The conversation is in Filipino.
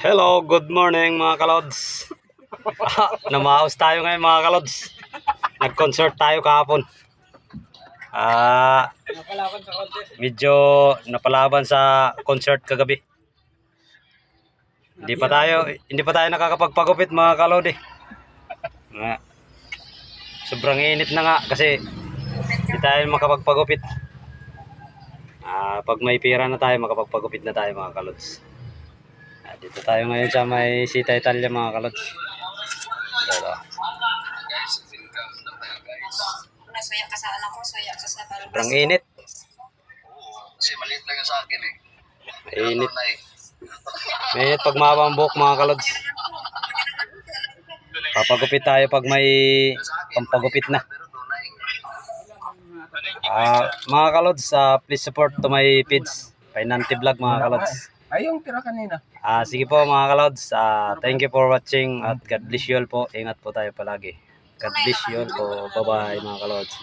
Hello, good morning mga kalods. Namaos tayo ngayon mga kalods. Nag-concert tayo kahapon. Medyo napalaban sa concert kagabi. Hindi pa tayo nakakapagpagupit mga kalod eh. Sobrang init na nga kasi hindi tayo makapagpagupit. Pag may pira na tayo, makapagpagupit na tayo mga kalods. Dito tayo ngayon sa may Sita Italia mga kalods. Dito. Nasuya ka sa anak ko, suya ka sa balbas. Sobrang init. Kasi maliit lang yung sa akin eh. Mainit. Mainit pag mahaba ang buhok mga kalods. Papagupit tayo pag may pampagupit na. Mga kalods, please support to my page. Painante Vlog mga kalods. Ay, yung tira kanina. Sige po mga kalods. Thank you for watching at God bless you all po. Ingat po tayo palagi. God bless you all po. Bye bye mga kalods.